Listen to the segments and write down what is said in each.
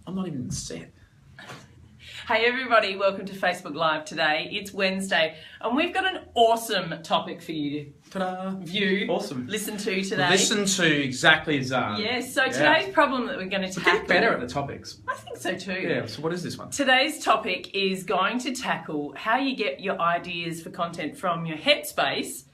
I'm not even set. Hey everybody, welcome to Facebook Live today. It's Wednesday and we've got an awesome topic for you to view, listen to today. Listen to exactly as Yes, so today's problem that we're going to tackle... We're getting better at the topics. I think so too. Yeah, so what is this one? Today's topic is going to tackle how you get your ideas for content from your headspace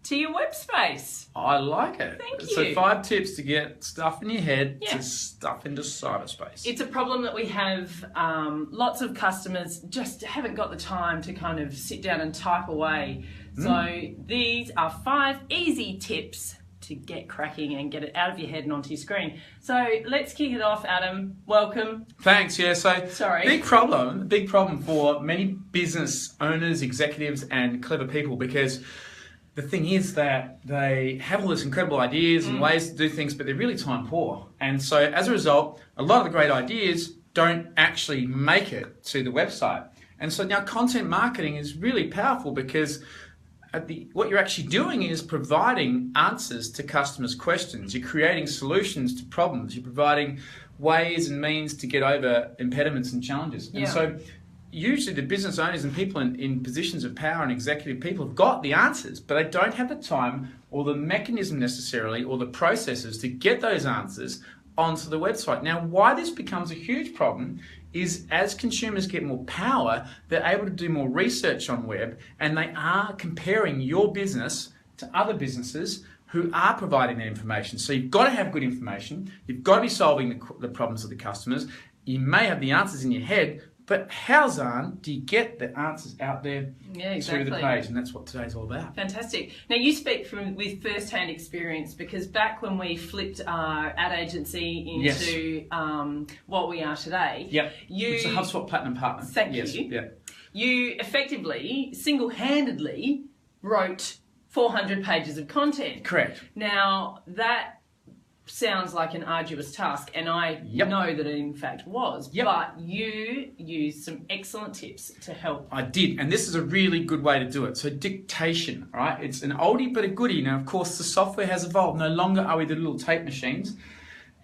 to your web space. I like it. Thank you. So 5 tips to get stuff in your head to stuff into cyberspace. It's a problem that we have. Lots of customers just haven't got the time to kind of sit down and type away. So these are 5 easy tips to get cracking and get it out of your head and onto your screen. So let's kick it off, Adam. Welcome. Thanks. Yeah. So sorry. Big problem for many business owners, executives, and clever people, because the thing is that they have all these incredible ideas and ways to do things, but they're really time poor. And so as a result, a lot of the great ideas don't actually make it to the website. And so now content marketing is really powerful, because what you're actually doing is providing answers to customers' questions. You're creating solutions to problems. You're providing ways and means to get over impediments and challenges. And so usually the business owners and people in positions of power and executive people have got the answers, but they don't have the time or the mechanism necessarily or the processes to get those answers onto the website. Now, why this becomes a huge problem is as consumers get more power, they're able to do more research on web, and they are comparing your business to other businesses who are providing that information. So you've got to have good information. You've got to be solving the problems of the customers. You may have the answers in your head, but how, Zan, do you get the answers out there through the page? And that's what today's all about. Fantastic. Now, you speak with first-hand experience, because back when we flipped our ad agency into what we are today, it's a HubSpot Platinum Partner. Thank you. Yeah. You effectively, single-handedly wrote 400 pages of content. Correct. Now, that sounds like an arduous task, and I know that it in fact was, but you used some excellent tips to help. I did, and this is a really good way to do it. So dictation, right? It's an oldie but a goodie. Now, of course, the software has evolved. No longer are we the little tape machines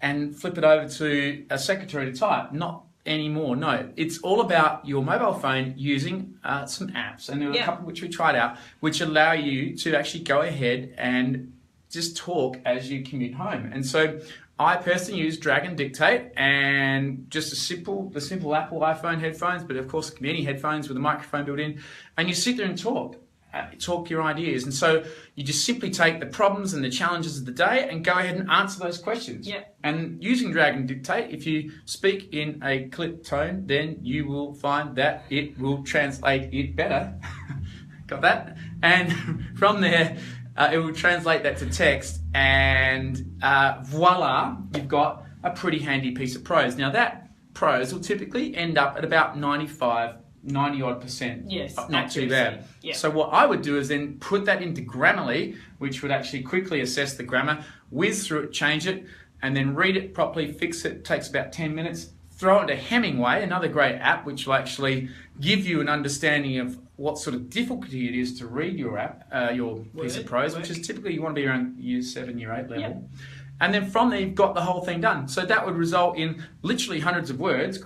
and flip it over to a secretary to type. Not anymore, no. It's all about your mobile phone using some apps, and there are a couple which we tried out, which allow you to actually go ahead and just talk as you commute home. And so I personally use Drag and Dictate, and just the simple Apple iPhone headphones, but of course it can be any headphones with a microphone built in, and you sit there and talk your ideas. And so you just simply take the problems and the challenges of the day and go ahead and answer those questions. And using Drag and Dictate, if you speak in a clip tone, then you will find that it will translate it better. Got that? And from there, it will translate that to text, and voila, you've got a pretty handy piece of prose. Now, that prose will typically end up at about 90-odd%. Yes, not too bad. So what I would do is then put that into Grammarly, which would actually quickly assess the grammar, whiz through it, change it, and then read it properly, fix it. It takes about 10 minutes. Throw it into Hemingway, another great app, which will actually give you an understanding of what sort of difficulty it is to read your piece of prose, which is typically you want to be around year 7, year 8 level. And then from there, you've got the whole thing done. So that would result in literally hundreds of words,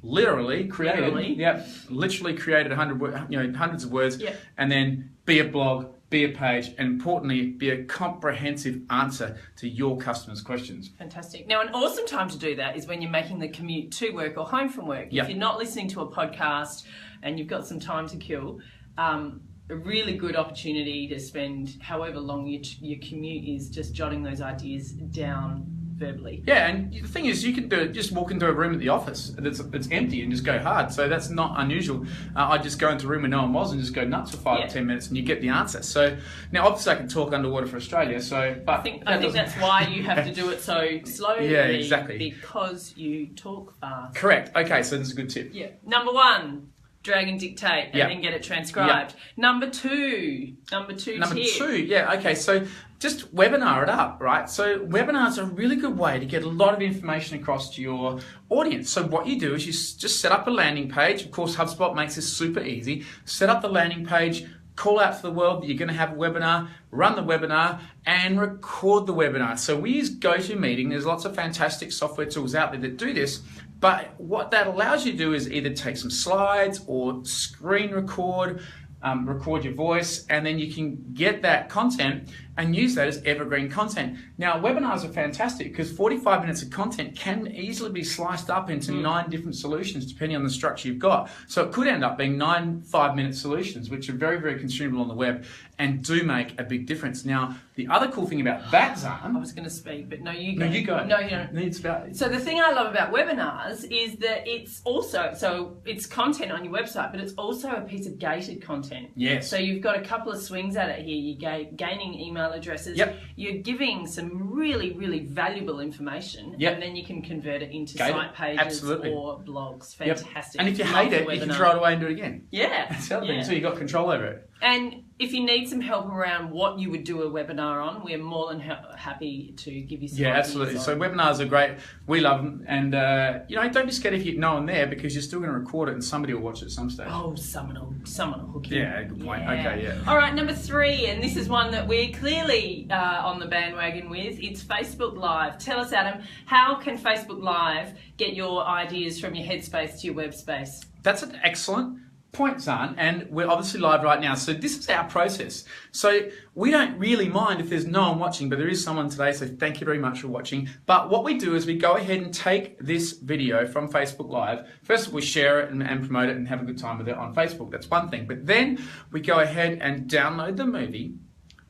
literally created 100, hundreds of words, and then be a blog, be a page, and importantly, be a comprehensive answer to your customers' questions. Fantastic. Now, an awesome time to do that is when you're making the commute to work or home from work. If you're not listening to a podcast and you've got some time to kill, a really good opportunity to spend however long your commute is just jotting those ideas down verbally. Yeah, and the thing is, you can do it, just walk into a room at the office that's empty and just go hard. So that's not unusual. I just go into a room where no one was and just go nuts for 5 or 10 minutes, and you get the answer. So now, obviously, I can talk underwater for Australia. So, but I think that's why you have to do it so slowly. Yeah, exactly. Because you talk fast. Correct. Okay, so this is a good tip. Yeah. Number 1. Drag and dictate and then get it transcribed. Number two, okay, so just webinar it up, right? So webinars are a really good way to get a lot of information across to your audience. So what you do is you just set up a landing page. Of course, HubSpot makes this super easy. Set up the landing page, call out to the world that you're going to have a webinar, run the webinar, and record the webinar. So we use GoToMeeting. There's lots of fantastic software tools out there that do this. But what that allows you to do is either take some slides or screen record, record your voice, and then you can get that content and use that as evergreen content. Now, webinars are fantastic because 45 minutes of content can easily be sliced up into 9 different solutions depending on the structure you've got. So it could end up being 9 5-minute solutions, which are very, very consumable on the web and do make a big difference. Now, the other cool thing about that, Zan... I was going to speak, but no, you go. No, you go. No, you don't. It's about... So the thing I love about webinars is that it's also, so it's content on your website, but it's also a piece of gated content. Yes. So you've got a couple of swings at it here. You're gaining email addresses. Yep. You're giving some really, really valuable information. Yep. And then you can convert it into Gated. site pages Absolutely. or blogs. Fantastic. Yep. And if you Love hate the it, you can webinar. throw it away and do it again. Yeah. That's the other thing. Yeah. So you've got control over it. And if you need some help around what you would do a webinar on, we're more than happy to give you some ideas absolutely. on. So webinars are great. We love them. And, don't be scared if you know them there because you're still going to record it and somebody will watch it at some stage. Oh, someone will hook you. Yeah, good point. Okay, yeah. All right, number 3, and this is one that we're clearly on the bandwagon with. It's Facebook Live. Tell us, Adam, how can Facebook Live get your ideas from your headspace to your webspace? That's an excellent point, Zan, and we're obviously live right now. So this is our process. So we don't really mind if there's no one watching, but there is someone today, so thank you very much for watching. But what we do is we go ahead and take this video from Facebook Live. First of all, we share it and promote it and have a good time with it on Facebook. That's one thing. But then we go ahead and download the movie,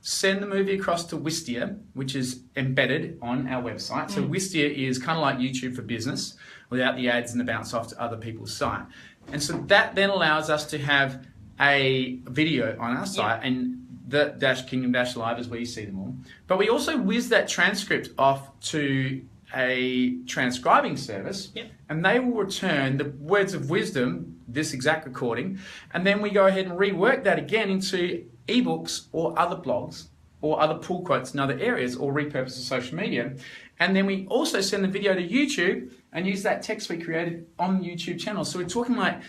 send the movie across to Wistia, which is embedded on our website. So Wistia is kind of like YouTube for business without the ads and the bounce off to other people's site. And so that then allows us to have a video on our site, and the Kingdom Live is where you see them all. But we also whiz that transcript off to a transcribing service, and they will return the words of wisdom, this exact recording, and then we go ahead and rework that again into ebooks or other blogs or other pull quotes in other areas or repurpose to social media. And then we also send the video to YouTube and use that text we created on the YouTube channel. So we're talking like,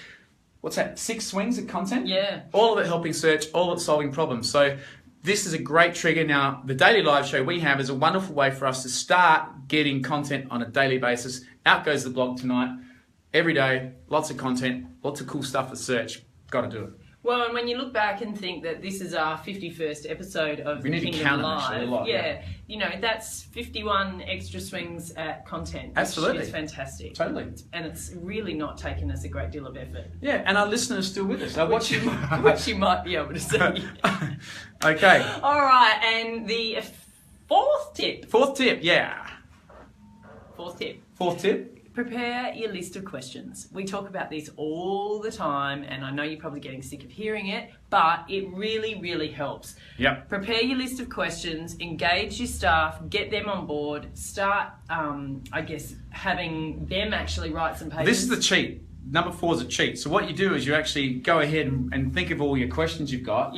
6 swings of content? Yeah. All of it helping search, all of it solving problems. So this is a great trigger. Now, the daily live show we have is a wonderful way for us to start getting content on a daily basis. Out goes the blog tonight, every day, lots of content, lots of cool stuff to search. Got to do it. Well, and when you look back and think that this is our 51st episode of We need to count them actually a lot. That's 51 extra swings at content. Absolutely. Which is fantastic. Totally. And it's really not taken us a great deal of effort. Yeah, and our listeners are still with us. Which you might be able to see. Okay. All right, and the fourth tip. Fourth tip. Prepare your list of questions. We talk about this all the time, and I know you're probably getting sick of hearing it, but it really, really helps. Yep. Prepare your list of questions, engage your staff, get them on board, start, having them actually write some pages. This is the cheat. Number 4 is a cheat. So what you do is you actually go ahead and think of all your questions you've got,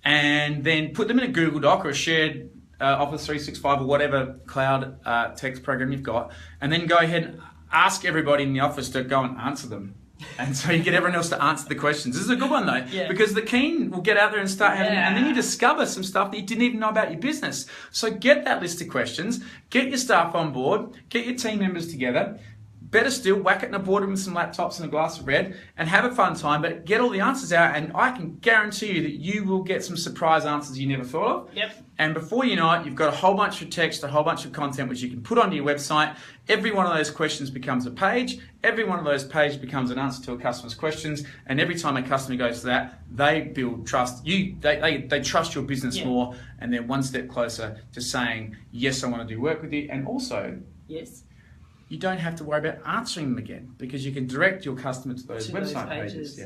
and then put them in a Google Doc or a shared Office 365 or whatever cloud text program you've got, and then go ahead and ask everybody in the office to go and answer them. And so you get everyone else to answer the questions. This is a good one though, because the keen will get out there and start having, and then you discover some stuff that you didn't even know about your business. So get that list of questions, get your staff on board, get your team members together. Better still, whack it in a boardroom with some laptops and a glass of red and have a fun time, but get all the answers out, and I can guarantee you that you will get some surprise answers you never thought of. Yep. And before you know it, you've got a whole bunch of text, a whole bunch of content which you can put onto your website. Every one of those questions becomes a page. Every one of those pages becomes an answer to a customer's questions. And every time a customer goes to that, they build trust. They trust your business more, and they're one step closer to saying, yes, I want to do work with you. And also, you don't have to worry about answering them again because you can direct your customer to those website pages.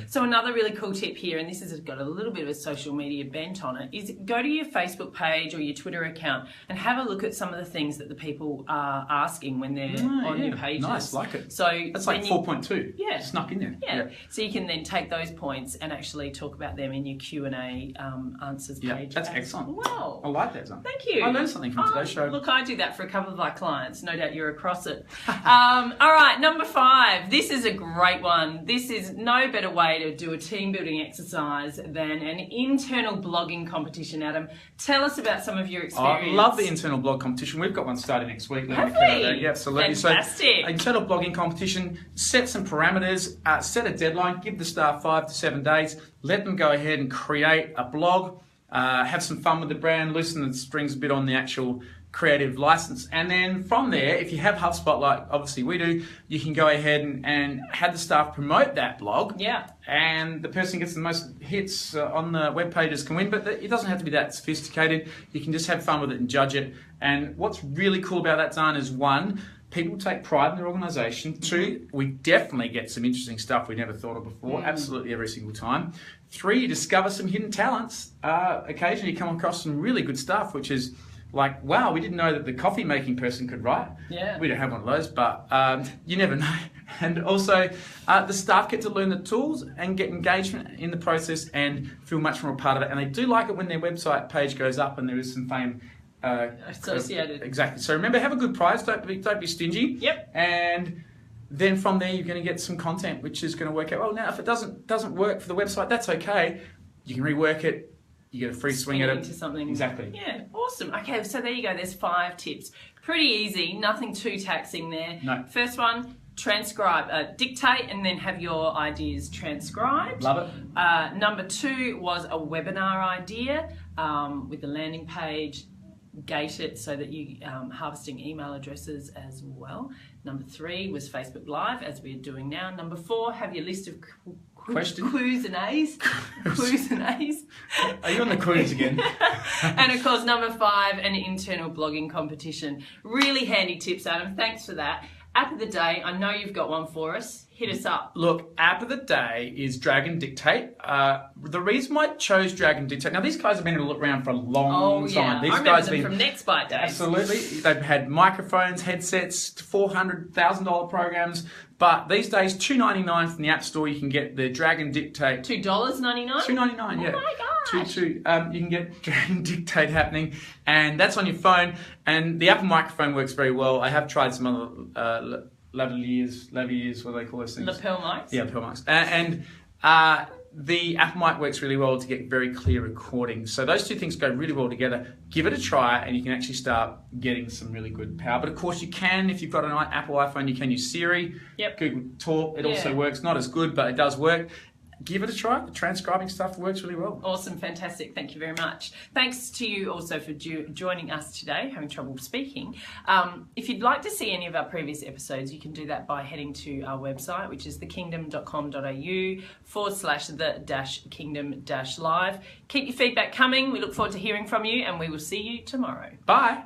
So another really cool tip here, and this has got a little bit of a social media bent on it, is go to your Facebook page or your Twitter account and have a look at some of the things that the people are asking when they're on your pages. Nice, like it. So that's like 4.2. Snuck in there. So you can then take those points and actually talk about them in your Q&A answers page. That's excellent. Wow. I like that, Zan. Thank you. I learned something from today's show. Look, I do that for a couple of our clients. No doubt you're a across it. All right, number 5. This is a great one. This is no better way to do a team building exercise than an internal blogging competition. Adam, tell us about some of your experience. I love the internal blog competition. We've got one starting next week. Have we? Yeah, absolutely. Fantastic. So, internal blogging competition, set some parameters, set a deadline, give the staff 5 to 7 days, let them go ahead and create a blog, have some fun with the brand, loosen the strings a bit on the actual creative license, and then from there, if you have HubSpot like obviously we do, you can go ahead and have the staff promote that blog. Yeah. And the person who gets the most hits on the web pages can win, but it doesn't have to be that sophisticated. You can just have fun with it and judge it. And what's really cool about that, Zan, is 1, people take pride in their organisation. 2, we definitely get some interesting stuff we never thought of before, absolutely every single time. 3, you discover some hidden talents. Occasionally you come across some really good stuff, which is like, wow, we didn't know that the coffee making person could write. Yeah. We don't have one of those, but you never know. And also, the staff get to learn the tools and get engagement in the process and feel much more a part of it. And they do like it when their website page goes up and there is some fame associated. Exactly. So remember, have a good prize. Don't be stingy. Yep. And then from there, you're going to get some content which is going to work out well. Now, if it doesn't work for the website, that's okay. You can rework it. You get a free swing at it. Into something. Exactly. Yeah, awesome. Okay, so there you go. There's 5 tips. Pretty easy. Nothing too taxing there. No. First one, transcribe. Dictate and then have your ideas transcribed. Love it. Number 2 was a webinar idea with the landing page. Gate it so that you harvesting email addresses as well. Number 3 was Facebook Live, as we're doing now. Number 4, have your list of Questions? Q's and A's. Q's and A's. Are you on the quiz again? And of course, number 5, an internal blogging competition. Really handy tips, Adam. Thanks for that. App of the day, I know you've got one for us. Hit us up. Look, app of the day is Drag and Dictate. The reason why I chose Drag and Dictate, now these guys have been around for a long time. These I remember them from Nextbyte days. Absolutely. They've had microphones, headsets, $400,000 programs. But these days, $2.99 from the App Store, you can get the Drag and Dictate. $2.99? $2.99, yeah. Oh my gosh. You can get Drag and Dictate happening, and that's on your phone. And the Apple microphone works very well. I have tried some other lavaliers, what do they call those things? Lapel mics? Yeah, lapel mics. And the Apple mic works really well to get very clear recording. So those two things go really well together. Give it a try and you can actually start getting some really good power. But of course you can, if you've got an Apple iPhone, you can use Siri, Google Talk. It also works. Not as good, but it does work. Give it a try. The transcribing stuff works really well. Awesome, fantastic. Thank you very much. Thanks to you also for joining us today, having trouble speaking. If you'd like to see any of our previous episodes, you can do that by heading to our website, which is thekingdom.com.au/the-kingdom-live. Keep your feedback coming. We look forward to hearing from you, and we will see you tomorrow. Bye.